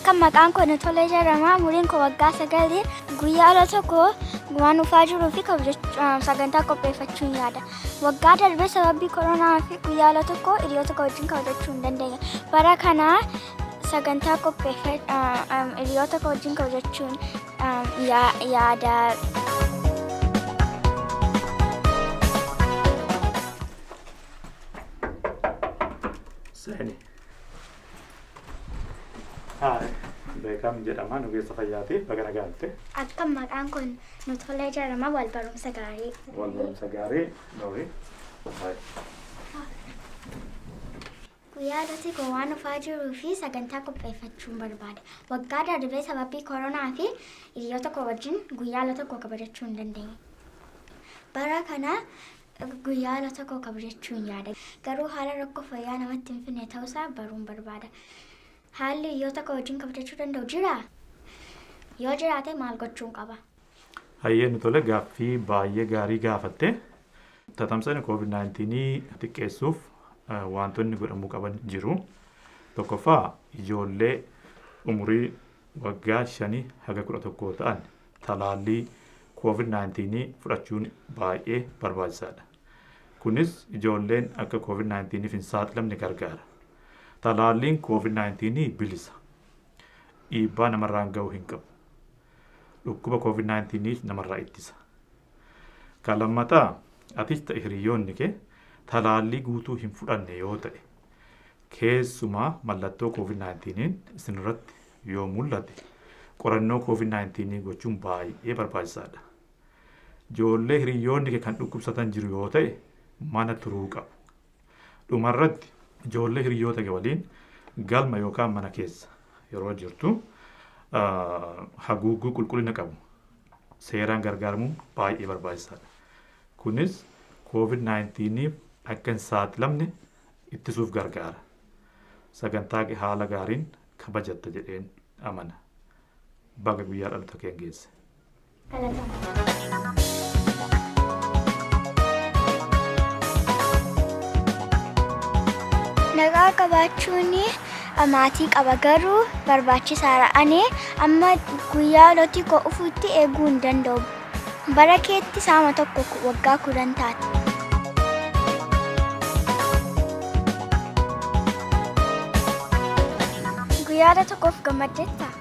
Akka maqaan koo Tolee jedhama. Umuriin koo waggaa 9. Guyyaa dhalata koo waan dhufaa jiruu fi sagantaa qopheeffachuun yaada. Waggaa darbee sababii koronaa fi guyyaa dhalata koo hiriyoota koo wajjin kabajachuu hin dandeenye. Bara kana sagantaa hiriyoota koo wajjin kabajachuun yaada. Seni. Hai, beekam jedhama nugeessa fayyaati Baga Dhalatte. Akka maqaan koo Tolee jedhama. Wal barumsa gaarii. Wal barumsa gaarii Noori. Hai. Guyyaa dhalata koo waan dhufaa jiruu fi sagantaa qopheeffachuun barbaada. Waggaa darbee sababii koronaa fi hiriyoota koo wajjin guyyaa dhalata koo kabajachuu hin dandeenye. Bara kana guyyaa dhalata koo kabajachuun yaada. Garuu haala rakkoo fayyaa namatti hin finne ta'uusaa baruun barbaada. Haalli hiriyoota koo wajjin kabajachuu danda'u jiraa? Yoo jiraate maal gochuun qaba? Hayyeen tole gaaffii baay'ee gaarii gaafatte. Tatamsa'ina COVID-19 xiqqeessuuf wantoonni godhamuu qaban jiru. Tokkoffaa ijoollee umurii waggaa 5 haga 11 ta'an talaallii COVID-19 fudhachuun baay'ee barbaachisaadha. Kunis ijoolleen akka COVID-19 hin saaxilamne gargaara. Talaalliin COVID-19 bilisa. Dhiibbaa namarraan ga'uu hin qabu. Dhukkuba COVID-19 namarraa ittisa. Kan lammataa atis ta'e hiriyoonni kee talaallii guutuu hin fudhanne yoo ta'e keessumaa mallattoo COVID-19 isinirratti yoo mul'ate qorannoo COVID-19 gochuun baay'ee barbaachisaadha. Ijoollee hiriyoonni kee kan dhukkubsatan jiru yoo ta'e mana turuu qabu. Dhumarratti ijoollee hiriyoota kee waliin galma yookaan mana keessa yeroo jirtu haguuggii qulqullina qabu seeraan gargaaramuun baay'ee barbaachisaadha. Kunis COVID-19 akka hin saaxilamne ittisuuf gargaara. Sagantaa haala gaariin kabajatta jedheen amana. Baga guyyaa dhalata kee geesse. Nagaa qabaachuun maatii qaba garuu barbaachisaadha. Ani amma guyyaa dhalootii koo dhufuutti eeguu hin danda'u. Bara keetti saama tokko waggaa 10 taate. Guyyaa dhalata koof gammaddeettaa?